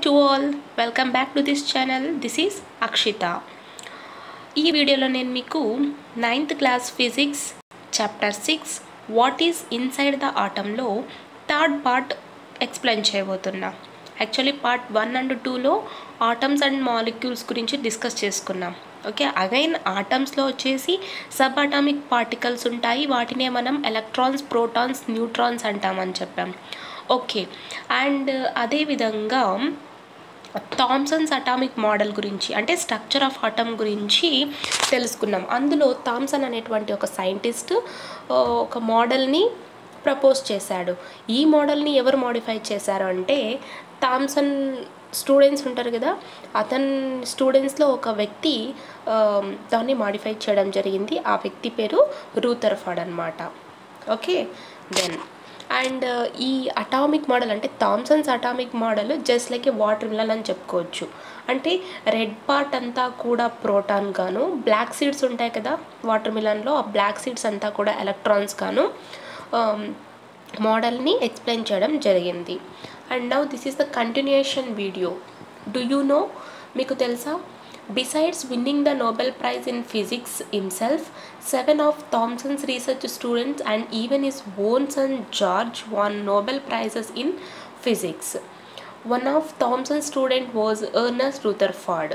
to all, welcome back to this channel. This is Akshita. ఈ వీడియోలో నేను మీకు 9th class physics chapter 6 what is inside the ఆటంలో third part explain చేయబోతున్నా. Actually part 1 and 2లో atoms and molecules గురించి discuss చేసుకున్నాం. Okay, again ఆటమ్స్లో వచ్చేసి సబ్ అటామిక్ పార్టికల్స్ ఉంటాయి, వాటినే మనం ఎలక్ట్రాన్స్, ప్రోటాన్స్, న్యూట్రాన్స్ అంటామని చెప్పాం. ఓకే, అండ్ అదేవిధంగా థామ్సన్స్ అటామిక్ మోడల్ గురించి అంటే స్ట్రక్చర్ ఆఫ్ ఆటమ్ గురించి తెలుసుకున్నాం. అందులో థామ్సన్ అనేటువంటి ఒక సైంటిస్ట్ ఒక మోడల్ని ప్రపోజ్ చేశాడు. ఈ మోడల్ని ఎవరు మోడిఫై చేశారు అంటే థామ్సన్ స్టూడెంట్స్ ఉంటారు కదా, అతని స్టూడెంట్స్లో ఒక వ్యక్తి దాన్ని మాడిఫై చేయడం జరిగింది. ఆ వ్యక్తి పేరు రూథర్ఫర్డ్ అనమాట. ఓకే, దెన్ అండ్ ఈ అటామిక్ మోడల్ అంటే Thomsons atomic model just like a water melon అని చెప్పుకోవచ్చు. అంటే రెడ్ పార్ట్ అంతా కూడా ప్రోటాన్ గాను, బ్లాక్ సీడ్స్ ఉంటాయి కదా వాటర్ మిలన్లో, ఆ బ్లాక్ సీడ్స్ అంతా కూడా ఎలక్ట్రాన్స్ గాను మోడల్ని ఎక్స్ప్లెయిన్ చేయడం జరిగింది. And now this is the continuation video. Do you know, మీకు తెలుసా, besides winning the Nobel Prize in Physics himself, 7 of Thomson's research students and even his own son George won Nobel Prizes in Physics. One of Thomson's student was Ernest Rutherford.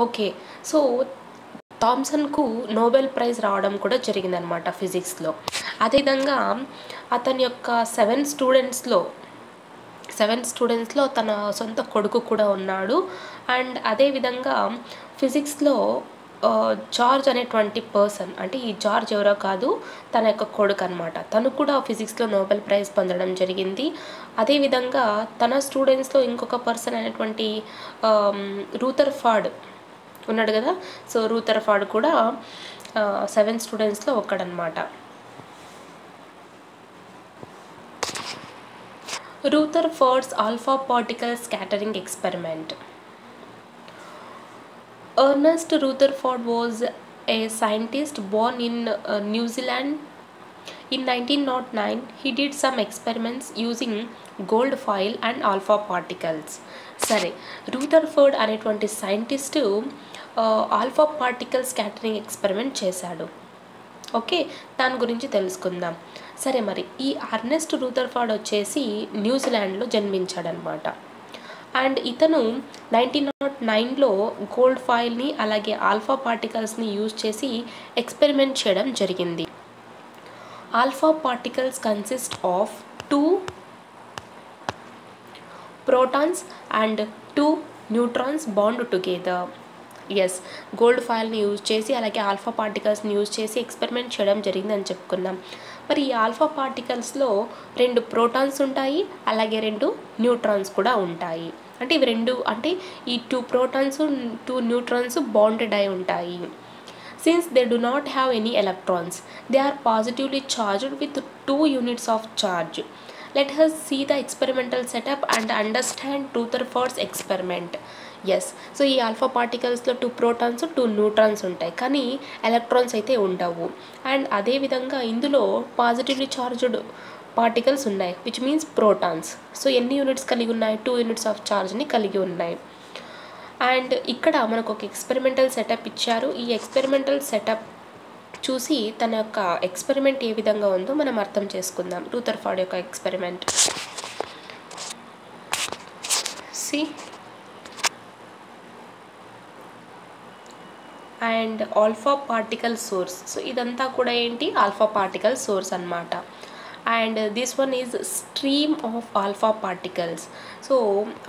Okay, so థామ్సన్కు Nobel prize రావడం కూడా జరిగిందనమాట ఫిజిక్స్లో. అదేవిధంగా అతని యొక్క 7 స్టూడెంట్స్లో తన సొంత కొడుకు కూడా ఉన్నాడు. అండ్ అదేవిధంగా ఫిజిక్స్లో జార్జ్ అనేటువంటి పర్సన్, అంటే ఈ జార్జ్ ఎవరో కాదు, తన యొక్క కొడుకు అనమాట, తను కూడా ఫిజిక్స్లో నోబెల్ ప్రైజ్ పొందడం జరిగింది. అదేవిధంగా తన స్టూడెంట్స్లో ఇంకొక పర్సన్ అనేటువంటి రూథర్ఫర్డ్ ఉన్నాడు కదా, సో రూథర్ఫర్డ్ కూడా 7 స్టూడెంట్స్లో ఒక్కడనమాట. Rutherford's alpha particle scattering experiment. Ernest Rutherford was a scientist born in New Zealand. In 1909, he did some experiments using gold foil and alpha particles. సరే, రూథర్ఫర్డ్ అనేటువంటి scientist alpha particle scattering experiment చేశాడు. Okay, దాని గురించి తెలుసుకుందాం. సరే, మరి ఈ Ernest Rutherford వచ్చేసి న్యూజిలాండ్లో జన్మించాడనమాట. అండ్ ఇతను 1909లో గోల్డ్ ఫాయిల్ని అలాగే ఆల్ఫా పార్టికల్స్ని యూజ్ చేసి ఎక్స్పెరిమెంట్ చేయడం జరిగింది. Alpha particles consist of 2 protons and 2 neutrons bond together. Yes, gold ఫాయిల్ని యూజ్ చేసి అలాగే ఆల్ఫా పార్టికల్స్ని యూజ్ చేసి ఎక్స్పెరిమెంట్ చేయడం జరిగిందని చెప్పుకున్నాం. మరి ఈ ఆల్ఫా పార్టికల్స్లో 2 ప్రోటాన్స్ ఉంటాయి, అలాగే 2 న్యూట్రాన్స్ కూడా ఉంటాయి. అంటే ఇవి 2 అంటే ఈ 2 ప్రోటాన్స్ 2 న్యూట్రాన్స్ బాండెడ్ అయి ఉంటాయి. Since they do not have any electrons, they are positively charged with 2 units of charge. Let us see the experimental setup and understand Rutherford's experiment. Yes, so ఈ alpha పార్టికల్స్లో 2 protons 2 neutrons ఉంటాయి, కానీ electrons అయితే ఉండవు. And అదేవిధంగా ఇందులో positively charged particles ఉన్నాయి, which means protons. So ఎన్ని యూనిట్స్ కలిగి ఉన్నాయి? 2 యూనిట్స్ ఆఫ్ చార్జ్ని కలిగి ఉన్నాయి. అండ్ ఇక్కడ మనకు ఒక ఎక్స్పెరిమెంటల్ సెటప్ ఇచ్చారు. ఈ ఎక్స్పెరిమెంటల్ సెటప్ చూసి తన యొక్క ఎక్స్పెరిమెంట్ ఏ విధంగా ఉందో మనం అర్థం చేసుకుందాం. రూథర్ఫర్డ్ యొక్క experiment see and alpha particle source. So ఇదంతా కూడా ఏంటి? ఆల్ఫా పార్టికల్ సోర్స్ అన్నమాట. And this one is stream of alpha particles. So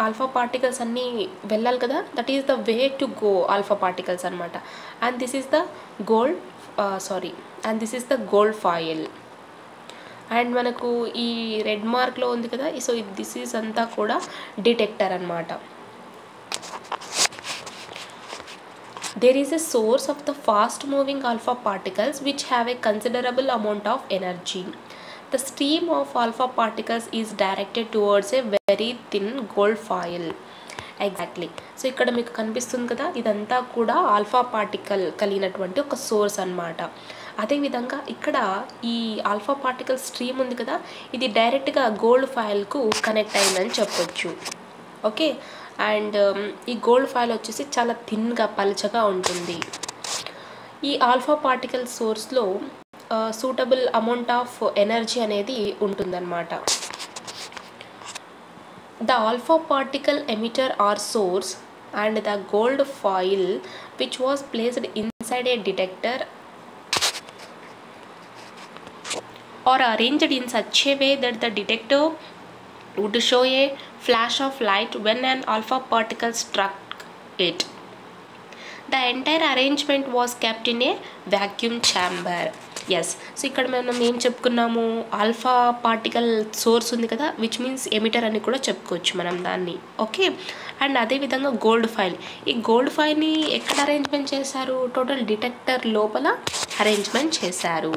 alpha particles అన్నీ వెళ్ళాలి కదా, that is the way to go alpha particles అనమాట. And this is the gold foil. And మనకు ఈ రెడ్ మార్క్లో ఉంది కదా, సో దిస్ ఈజ్ అంతా కూడా డిటెక్టర్ అనమాట. There is a source of the fast moving alpha particles which have a considerable amount of energy. The stream of alpha particles is directed towards a very thin gold foil. Exactly, so ఇక్కడ మీకు కనిపిస్తుంది కదా, ఇదంతా కూడా alpha particle కలిగినటువంటి ఒక source అనమాట. అదేవిధంగా ఇక్కడ ఈ ఆల్ఫా పార్టికల్ స్ట్రీమ్ ఉంది కదా, ఇది డైరెక్ట్గా గోల్డ్ ఫాయిల్కు కనెక్ట్ అయిందని చెప్పొచ్చు. ఓకే. అండ్ ఈ గోల్డ్ ఫాయిల్ వచ్చేసి చాలా థిన్గా పలుచగా ఉంటుంది. ఈ ఆల్ఫా పార్టికల్ సోర్స్లో సూటబుల్ అమౌంట్ ఆఫ్ ఎనర్జీ అనేది ఉంటుందన్నమాట. The alpha particle emitter or source and the gold foil which was placed inside a detector or arranged in such a way that the detector would show a flash of light when an alpha particle struck it. The entire arrangement was kept in a vacuum chamber. Yes. So ఇక్కడ మనం ఏం చెప్పుకున్నాము, alpha particle source ఉంది కదా, which means emitter అని కూడా చెప్పుకోవచ్చు మనం దాన్ని. ఓకే. అండ్ అదేవిధంగా గోల్డ్ ఫాయిల్, ఈ గోల్డ్ ఫాయిల్ని ఎక్కడ అరేంజ్మెంట్ చేశారు, టోటల్ డిటెక్టర్ లోపల అరేంజ్మెంట్ చేశారు.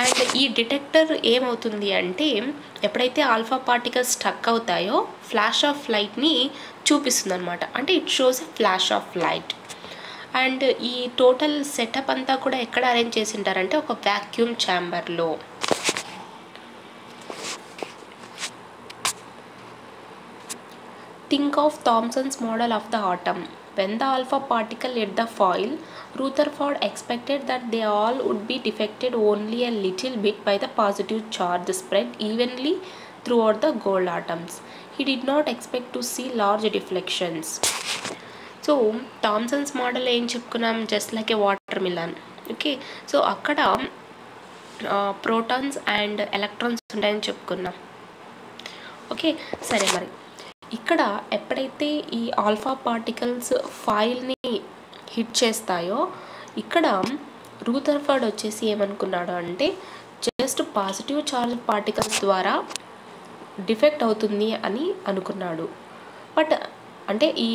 అండ్ ఈ డిటెక్టర్ ఏమవుతుంది అంటే ఎప్పుడైతే ఆల్ఫా పార్టికల్స్ స్టక్ అవుతాయో ఫ్లాష్ ఆఫ్ లైట్ని చూపిస్తుంది అనమాట. అంటే it shows a flash of light. And ఈ టోటల్ సెటప్ అంతా కూడా ఎక్కడ అరేంజ్ చేసి ఉంటారంటే ఒక వ్యాక్యూమ్ ఛాంబర్లో. Think of Thomson's model of the atom. When the alpha particle hit the foil, Rutherford expected that they all would be deflected only a little bit by the positive charge spread evenly throughout the gold atoms. He did not expect to see large deflections. So Thomsons model ఏం చెప్పుకున్నాం, just like a water melon. Okay. So అక్కడ protons and electrons ఉంటాయని చెప్పుకున్నాం. Okay. సరే, మరి ఇక్కడ ఎప్పుడైతే ఈ ఆల్ఫా పార్టికల్స్ ఫాయిల్ని హిట్ చేస్తాయో ఇక్కడ రూథర్ఫర్డ్ వచ్చేసి ఏమనుకున్నాడు అంటే జస్ట్ పాజిటివ్ చార్జ్ పార్టికల్స్ ద్వారా డిఫెక్ట్ అవుతుంది అని అనుకున్నాడు. బట్ అంటే ఈ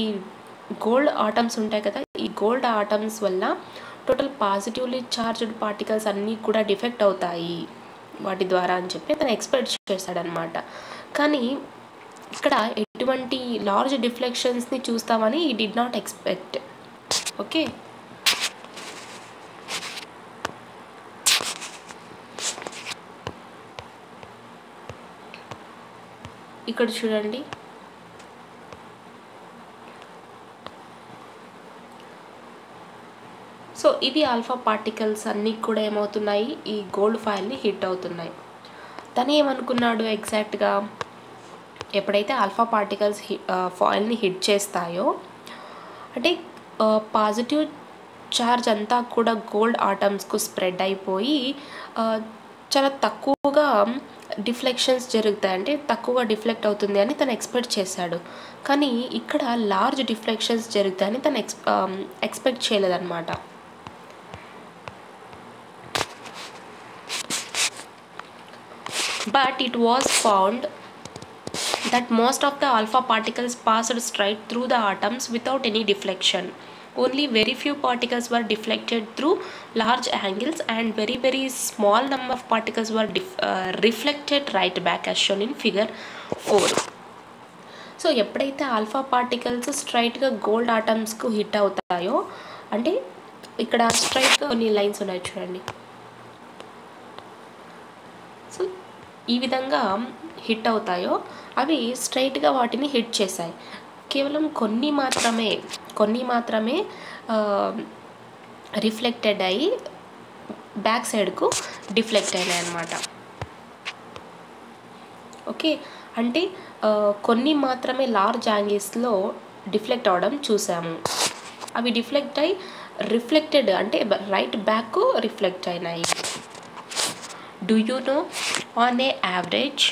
గోల్డ్ ఆటమ్స్ ఉంటాయి కదా, ఈ గోల్డ్ ఆటమ్స్ వల్ల టోటల్ పాజిటివ్లీ చార్జ్డ్ పార్టికల్స్ అన్నీ కూడా డిఫెక్ట్ అవుతాయి వాటి ద్వారా అని చెప్పి తను ఎక్స్పెక్ట్ చేశాడనమాట. కానీ ఇక్కడ ఎటువంటి లార్జ్ డిఫ్లెక్షన్స్ని చూస్తామని ఈ డిడ్ నాట్ ఎక్స్పెక్ట్. ఓకే. ఇక్కడ చూడండి, సో ఇవి ఆల్ఫా పార్టికల్స్ అన్నీ కూడా ఏమవుతున్నాయి, ఈ గోల్డ్ ఫాయిల్ని హిట్ అవుతున్నాయి. తను ఏమనుకున్నాడు ఎగ్జాక్ట్గా, ఎప్పుడైతే ఆల్ఫా పార్టికల్స్ ఫాయిల్ని హిట్ చేస్తాయో అంటే పాజిటివ్ చార్జ్ అంతా కూడా గోల్డ్ ఆటమ్స్కు స్ప్రెడ్ అయిపోయి చాలా తక్కువగా డిఫ్లెక్షన్స్ జరుగుతాయి, అంటే తక్కువగా డిఫ్లెక్ట్ అవుతుంది అని తను ఎక్స్పెక్ట్ చేశాడు. కానీ ఇక్కడ లార్జ్ డిఫ్లెక్షన్స్ జరుగుతాయని తను ఎక్స్పెక్ట్ చేయలేదన్నమాట. But it was found that most of the alpha particles passed straight through the atoms without any deflection. Only very few particles were deflected through large angles and very small number of particles were reflected right back as shown in figure 4. So ఎప్పుడైతే alpha particles స్ట్రైట్గా gold ఆటమ్స్కు hit అవుతాయో అంటే ఇక్కడ స్ట్రైట్గా కొన్ని lines ఉన్నాయి చూడండి. So ఈ విధంగా హిట్ అవుతాయో అవి స్ట్రైట్గా వాటిని హిట్ చేశాయి. కేవలం కొన్ని మాత్రమే రిఫ్లెక్టెడ్ అయ్యి బ్యాక్ సైడ్కు డిఫ్లెక్ట్ అయినాయి అన్నమాట. ఓకే. అంటే కొన్ని మాత్రమే లార్జ్ యాంగిల్స్లో డిఫ్లెక్ట్ అవడం చూసాము. అవి డిఫ్లెక్ట్ అయ్యి రిఫ్లెక్టెడ్ అంటే రైట్ బ్యాక్ రిఫ్లెక్ట్ అయినాయి. Do you know on average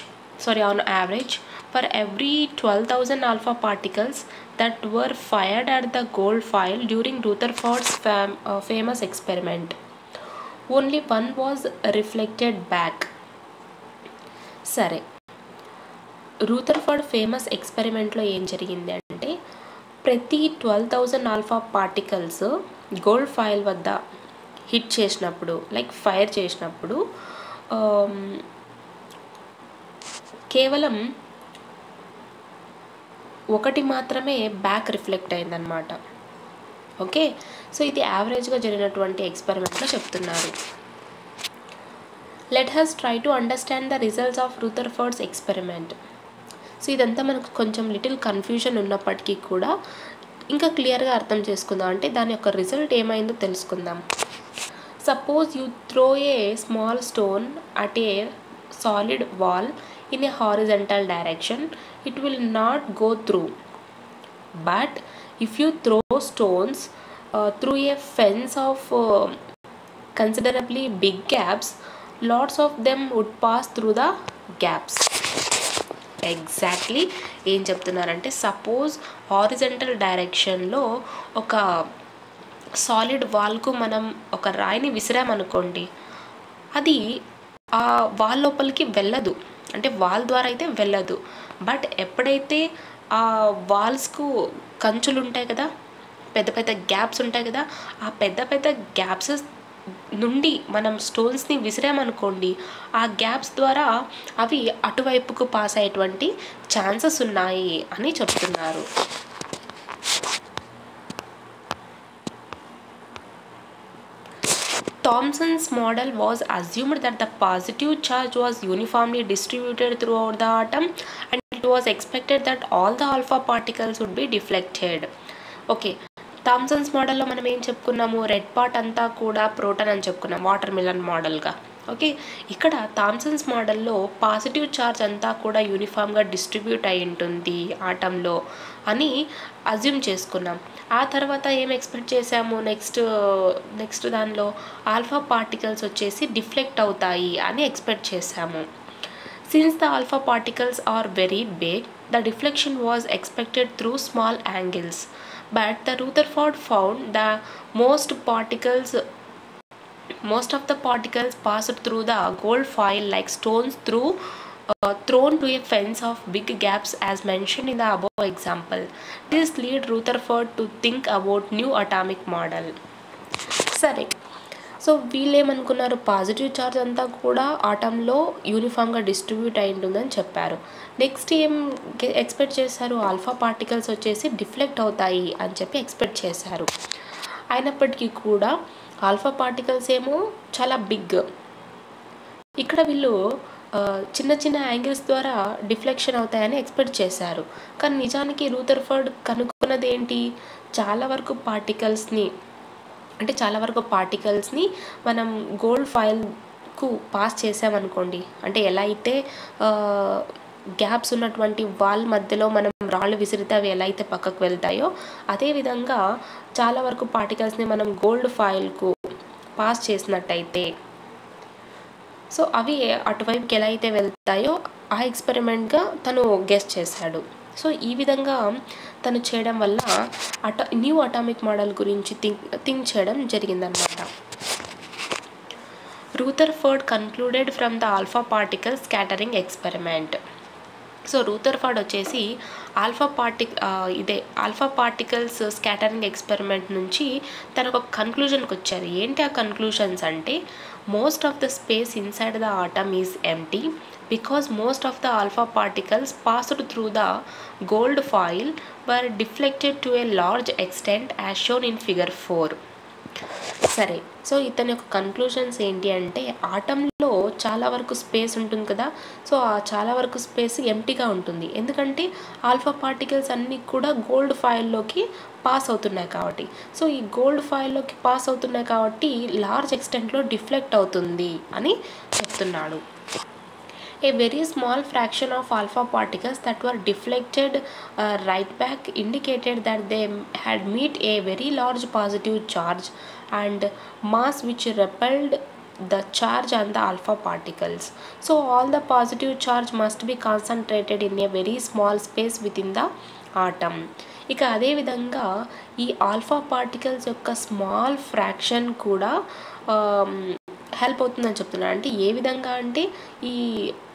for every 12,000 alpha particles that were fired at the gold foil during Rutherford's famous experiment, only one was reflected back. సరే, Rutherford famous ఎక్స్పెరిమెంట్లో ఏం జరిగింది అంటే ప్రతి 12,000 alpha particles gold foil వద్ద hit చేసినప్పుడు like fire చేసినప్పుడు కేవలం ఒకటి మాత్రమే బ్యాక్ రిఫ్లెక్ట్ అయిందనమాట. ఓకే. సో ఇది యావరేజ్గా జరిగినటువంటి ఎక్స్పెరిమెంట్లో చెప్తున్నారు. Let us try to understand the results of Rutherford's experiment. So ఇదంతా మనకు కొంచెం లిటిల్ కన్ఫ్యూజన్ ఉన్నప్పటికీ కూడా ఇంకా క్లియర్గా అర్థం చేసుకుందాం. అంటే దాని యొక్క రిజల్ట్ ఏమైందో తెలుసుకుందాం. Suppose you throw a small stone at a solid wall in a horizontal direction, it will not go through. But if you throw stones through a fence of considerably big gaps, lots of them would pass through the gaps. Exactly ఏం చెప్తున్నారంటే, suppose horizontal డైరెక్షన్లో ఒక solid వాల్కు మనం ఒక రాయిని విసిరామనుకోండి, అది ఆ wall లోపలికి వెళ్ళదు, అంటే వాల్ ద్వారా అయితే వెళ్ళదు. బట్ ఎప్పుడైతే ఆ వాల్స్కు కంచులు ఉంటాయి కదా, పెద్ద పెద్ద గ్యాప్స్ ఉంటాయి కదా, ఆ పెద్ద పెద్ద గ్యాప్స్ నుండి మనం స్టోన్స్ని విసిరామనుకోండి, ఆ గ్యాప్స్ ద్వారా అవి అటువైపుకు పాస్ అయ్యేటువంటి ఛాన్సెస్ ఉన్నాయి అని చెప్తున్నారు. Thomson's model was assumed that the positive charge was uniformly distributed throughout the atom and it was expected that all the alpha particles would be deflected. Okay, Thomsons మోడల్లో మనం ఏం చెప్పుకున్నాము, రెడ్ పార్ట్ అంతా కూడా ప్రోటాన్ అని చెప్పుకున్నాం వాటర్ మిలన్ మోడల్గా. ఓకే, ఇక్కడ థామ్సన్స్ మోడల్లో పాజిటివ్ ఛార్జ్ అంతా కూడా యూనిఫామ్గా డిస్ట్రిబ్యూట్ అయి ఉంటుంది ఆటంలో అని అజ్యూమ్ చేసుకున్నాం. ఆ తర్వాత ఏం ఎక్స్పెక్ట్ చేసాము, నెక్స్ట్ దానిలో ఆల్ఫా పార్టికల్స్ వచ్చేసి డిఫ్లెక్ట్ అవుతాయి అని ఎక్స్పెక్ట్ చేసాము. Since the alpha particles are very big, the deflection was expected through small angles, but the Rutherford found the most of the particles passed through the gold foil like stones thrown to a fence of big gaps as mentioned in the above example. This led Rutherford to think about new atomic model. సరే, so వీళ్ళు ఏమనుకున్నారు, positive charge అంతా కూడా ఆటంలో యూనిఫామ్గా distribute అయి ఉంటుందని చెప్పారు. Next ఏం expect చేశారు, ఆల్ఫా పార్టికల్స్ వచ్చేసి డిఫ్లెక్ట్ అవుతాయి అని చెప్పి ఎక్స్పెక్ట్ చేశారు. అయినప్పటికీ కూడా ఆల్ఫా పార్టికల్స్ ఏమో చాలా బిగ్, ఇక్కడ వీళ్ళు చిన్న చిన్న యాంగిల్స్ ద్వారా డిఫ్లెక్షన్ అవుతాయని ఎక్స్పెక్ట్ చేశారు. కానీ నిజానికి రూథర్ఫర్డ్ కనుక్కున్నది ఏంటి, చాలా వరకు పార్టికల్స్ని మనం గోల్డ్ ఫాయిల్కు పాస్ చేసామనుకోండి, అంటే ఎలా అయితే గ్యాప్స్ ఉన్నటువంటి వాల్ మధ్యలో మనం రాళ్ళు విసిరితే అవి ఎలా అయితే పక్కకు వెళ్తాయో, అదేవిధంగా చాలా వరకు పార్టికల్స్ని మనం గోల్డ్ ఫాయిల్కు పాస్ చేసినట్టయితే సో అవి అటువైపుకి ఎలా అయితే వెళ్తాయో ఆ ఎక్స్పెరిమెంట్గా తను గెస్ చేశాడు. సో ఈ విధంగా తను చేయడం వల్ల న్యూ అటామిక్ మోడల్ గురించి థింక్ చేయడం జరిగిందనమాట. Rutherford concluded from the alpha particle scattering experiment. So Rutherford వచ్చేసి ఆల్ఫా పార్టికల్స్ స్కాటరింగ్ ఎక్స్పెరిమెంట్ నుంచి తను ఒక కన్క్లూజన్కి వచ్చారు. ఏంటి ఆ కన్క్లూజన్స్ అంటే, most of the space inside the atom is empty because most of the alpha particles passed through the gold foil were deflected to a large extent as shown in figure 4. సరే, so ఇతని యొక్క conclusions ఏంటి అంటే, ఆటంలో చాలా వరకు space ఉంటుంది కదా, so ఆ చాలా వరకు స్పేస్ ఎంటీగా ఉంటుంది. ఎందుకంటే ఆల్ఫా పార్టికల్స్ అన్నీ కూడా గోల్డ్ ఫాయిల్లోకి పాస్ అవుతున్నాయి కాబట్టి. సో ఈ గోల్డ్ ఫాయిల్లోకి పాస్ అవుతున్నాయి కాబట్టి లార్జ్ ఎక్స్టెంట్లో డిఫ్లెక్ట్ అవుతుంది అని చెప్తున్నాడు. A very small fraction of alpha particles that were deflected right back indicated that they had met a very large positive charge and mass which repelled the charge on the alpha particles. So all the positive charge must be concentrated in a very small space within the atom. ఇక అదేవిధంగా ఈ alpha particles యొక్క small fraction కూడా help అవుతుందని చెప్తున్నాను. అంటే ఏ విధంగా అంటే, ఈ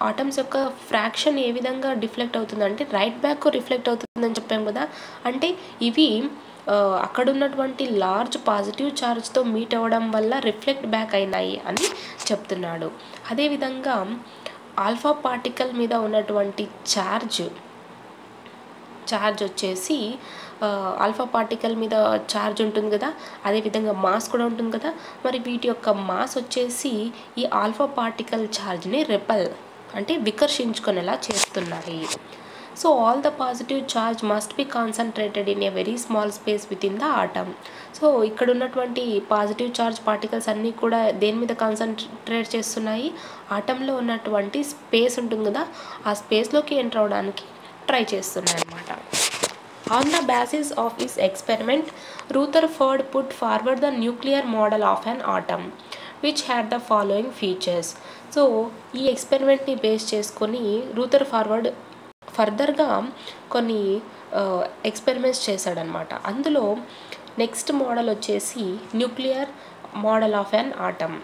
ఆటమ్స్ యొక్క ఫ్రాక్షన్ ఏ విధంగా డిఫ్లెక్ట్ అవుతుందంటే రైట్ బ్యాక్ రిఫ్లెక్ట్ అవుతుందని చెప్పాం కదా, అంటే ఇవి అక్కడ ఉన్నటువంటి లార్జ్ పాజిటివ్ ఛార్జ్తో మీట్ అవ్వడం వల్ల రిఫ్లెక్ట్ బ్యాక్ అయినాయి అని చెప్తున్నాడు. అదేవిధంగా ఆల్ఫా పార్టికల్ మీద ఉన్నటువంటి ఛార్జ్ వచ్చేసి ఆల్ఫా పార్టికల్ మీద ఛార్జ్ ఉంటుంది కదా, అదేవిధంగా మాస్ కూడా ఉంటుంది కదా, మరి వీటి యొక్క మాస్ వచ్చేసి ఈ ఆల్ఫా పార్టికల్ ఛార్జ్ని రెపెల్ అంటే వికర్షించుకునేలా చేస్తున్నాయి. So all the positive charge must be concentrated in a very small space with in the atom. So ఇక్కడ ఉన్నటువంటి పాజిటివ్ ఛార్జ్ పార్టికల్స్ అన్నీ కూడా దేని మీద కాన్సన్ట్రేట్ చేస్తున్నాయి? ఆటంలో ఉన్నటువంటి స్పేస్ ఉంటుంది కదా, ఆ స్పేస్లోకి ఎంటర్ అవడానికి ట్రై చేస్తున్నాయి అన్నమాట. On the basis of his experiment, Rutherford put forward the nuclear model of an atom, which had the following features. So ఈ ఎక్స్పెరిమెంట్ని బేస్ చేసుకొని రూథర్ఫోర్డ్ ఫర్దర్గా కొన్ని ఎక్స్పెరిమెంట్స్ చేశాడనమాట. అందులో నెక్స్ట్ మోడల్ వచ్చేసి nuclear model of an atom.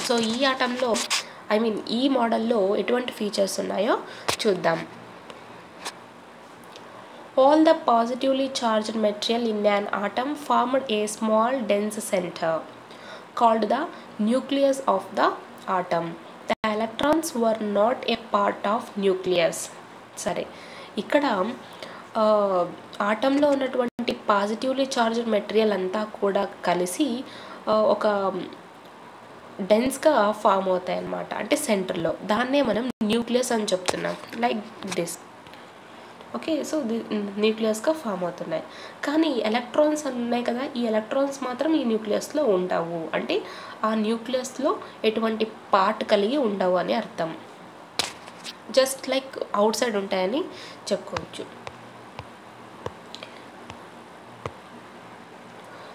So ఈ ఆటంలో ఈ మోడల్లో ఎటువంటి ఫీచర్స్ ఉన్నాయో చూద్దాం. All the positively charged material in an atom formed a small dense center called the nucleus of the atom. The electrons were not a part of nucleus. సరే, ఇక్కడ ఆటంలో ఉన్నటువంటి positively charged material అంతా కూడా కలిసి ఒక డెన్స్గా form అవుతాయి అన్నమాట. అంటే సెంటర్లో దాన్నే మనం న్యూక్లియస్ అని చెప్తున్నాం, లైక్ దిస్. ఓకే, సో న్యూక్లియస్గా ఫామ్ అవుతున్నాయి. కానీ ఎలక్ట్రాన్స్ ఉన్నాయి కదా, ఈ ఎలక్ట్రాన్స్ మాత్రం ఈ న్యూక్లియస్లో ఉండవు. అంటే ఆ న్యూక్లియస్లో ఎటువంటి పార్ట్ కలిగి ఉండవు అని అర్థం. జస్ట్ లైక్ అవుట్ సైడ్ ఉంటాయని చెప్పుకోవచ్చు.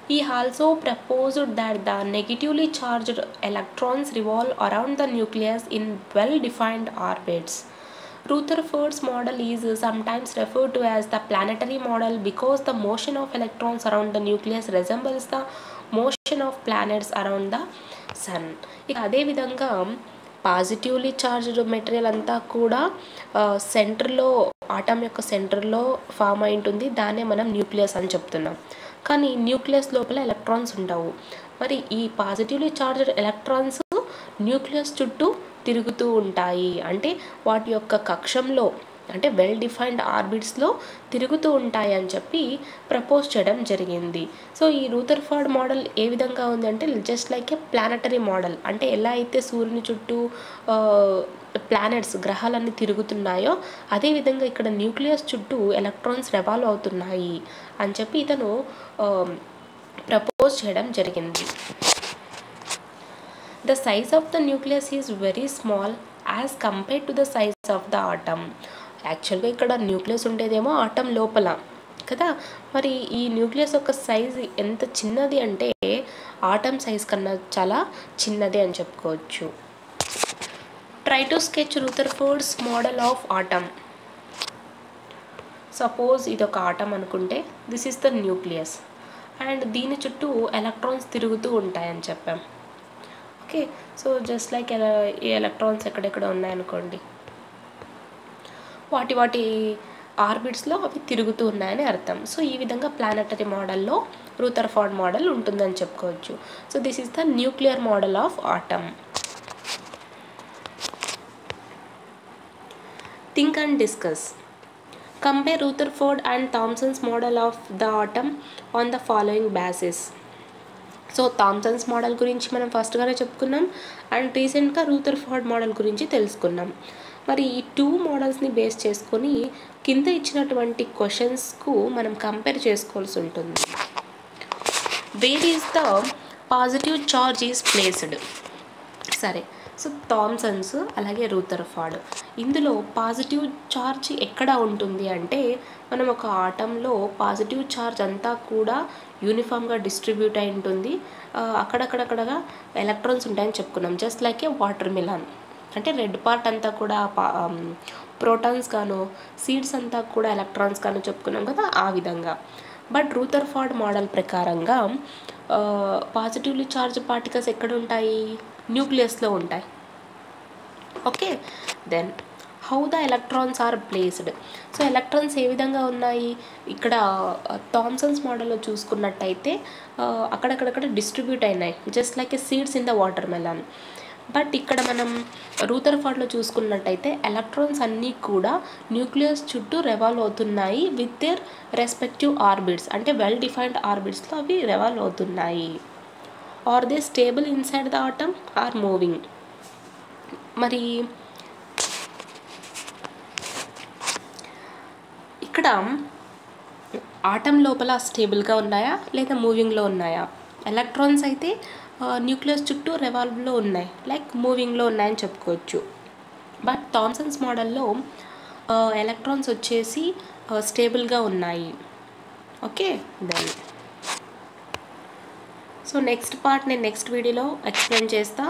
He also proposed that the negatively charged electrons revolve around the nucleus in well-defined orbits. Rutherford's model is sometimes referred to as the planetary model because the motion of electrons around the nucleus resembles the motion of planets around the sun. ఇక అదేవిధంగా positively charged material అంతా కూడా సెంటర్లో, atom యొక్క సెంటర్లో form అయి ఉంటుంది. దాన్నే మనం న్యూక్లియస్ అని చెప్తున్నాం. కానీ న్యూక్లియస్ లోపల ఎలక్ట్రాన్స్ ఉండవు. మరి ఈ పాజిటివ్లీ చార్జ్డ్ ఎలక్ట్రాన్స్ న్యూక్లియస్ చుట్టూ తిరుగుతూ ఉంటాయి. అంటే వాటి యొక్క కక్షంలో, అంటే వెల్ డిఫైన్డ్ ఆర్బిట్స్లో తిరుగుతూ ఉంటాయి అని చెప్పి ప్రపోజ్ చేయడం జరిగింది. సో ఈ రూథర్ఫోర్డ్ మోడల్ ఏ విధంగా ఉంది అంటే జస్ట్ లైక్ ఏ ప్లానటరీ మోడల్. అంటే ఎలా అయితే సూర్యుని చుట్టూ ప్లానెట్స్, గ్రహాలన్నీ తిరుగుతున్నాయో అదేవిధంగా ఇక్కడ న్యూక్లియస్ చుట్టూ ఎలక్ట్రాన్స్ రెవాల్వ్ అవుతున్నాయి అని చెప్పి ఇతను ప్రపోజ్ చేయడం జరిగింది. The size of the nucleus is very small as compared to the size of the atom. యాక్చువల్గా ఇక్కడ న్యూక్లియస్ ఉండేదేమో ఆటం లోపల కదా, మరి ఈ న్యూక్లియస్ యొక్క సైజ్ ఎంత చిన్నది అంటే ఆటం సైజ్ కన్నా చాలా చిన్నది అని చెప్పుకోవచ్చు. Try to sketch Rutherford's model of atom. Suppose ఇది ఒక ఆటం అనుకుంటే, this is the nucleus and దీని చుట్టూ ఎలక్ట్రాన్స్ తిరుగుతూ ఉంటాయని చెప్పాం. ఓకే, సో జస్ట్ లైక్ ఈ ఎలక్ట్రాన్స్ ఎక్కడెక్కడ ఉన్నాయనుకోండి, వాటి ఆర్బిట్స్లో అవి తిరుగుతూ ఉన్నాయని అర్థం. సో ఈ విధంగా ప్లానటరీ మోడల్లో రూథర్ఫోర్డ్ మోడల్ ఉంటుందని చెప్పుకోవచ్చు. So this is the nuclear model of atom. Think and discuss. Compare Rutherford and Thomson's model of the atom on the following basis. So Thomsons model గురించి మనం ఫస్ట్గానే చెప్పుకున్నాం అండ్ రీసెంట్గా Rutherford model గురించి తెలుసుకున్నాం. మరి ఈ టూ మోడల్స్ని బేస్ చేసుకొని కింద ఇచ్చినటువంటి క్వశ్చన్స్కు మనం కంపేర్ చేసుకోవాల్సి ఉంటుంది. Where is the positive charge is placed. సరే, సో థామ్సన్స్ అలాగే రూథర్ఫోర్డ్, ఇందులో పాజిటివ్ ఛార్జ్ ఎక్కడ ఉంటుంది అంటే మనం ఒక ఆటంలో పాజిటివ్ ఛార్జ్ అంతా కూడా యూనిఫామ్గా డిస్ట్రిబ్యూట్ అయి ఉంటుంది. అక్కడక్కడక్కడగా ఎలక్ట్రాన్స్ ఉంటాయని చెప్పుకున్నాం. Just like a watermelon, red part పార్ట్ అంతా కూడా ప్రోటాన్స్ గాను, సీడ్స్ అంతా కూడా ఎలక్ట్రాన్స్ గాను చెప్పుకున్నాం కదా, ఆ విధంగా. బట్ రూథర్ఫోర్డ్ మోడల్ ప్రకారంగా పాజిటివ్లీ చార్జ్ పార్టికల్స్ ఎక్కడ ఉంటాయి? న్యూక్లియస్లో ఉంటాయి. Okay, then how the electrons are placed. So electrons ఏ విధంగా ఉన్నాయి? ఇక్కడ థామ్సన్స్ మోడల్లో చూసుకున్నట్టయితే అక్కడక్కడక్కడ డిస్ట్రిబ్యూట్ అయినాయి, just like a seeds in the watermelon. But ఇక్కడ మనం రూథర్ఫోర్డ్లో చూసుకున్నట్టయితే ఎలక్ట్రాన్స్ అన్నీ కూడా న్యూక్లియస్ చుట్టూ రెవాల్వ్ అవుతున్నాయి విత్ దేర్ రెస్పెక్టివ్ ఆర్బిట్స్. అంటే వెల్ డిఫైన్డ్ ఆర్బిట్స్లో అవి రెవాల్వ్ అవుతున్నాయి. Are they stable inside the atom are moving. మరి ఇక్కడ ఆటం లోపల స్టేబుల్గా ఉన్నాయా లేదా మూవింగ్లో ఉన్నాయా? ఎలక్ట్రాన్స్ అయితే న్యూక్లియస్ చుట్టూ రెవాల్వ్లో ఉన్నాయి, లైక్ మూవింగ్లో ఉన్నాయని చెప్పుకోవచ్చు. బట్ థామ్సన్స్ మోడల్లో ఎలక్ట్రాన్స్ వచ్చేసి స్టేబుల్గా ఉన్నాయి. Okay, then so next part నేను నెక్స్ట్ వీడియోలో ఎక్స్ప్లెయిన్ చేస్తా.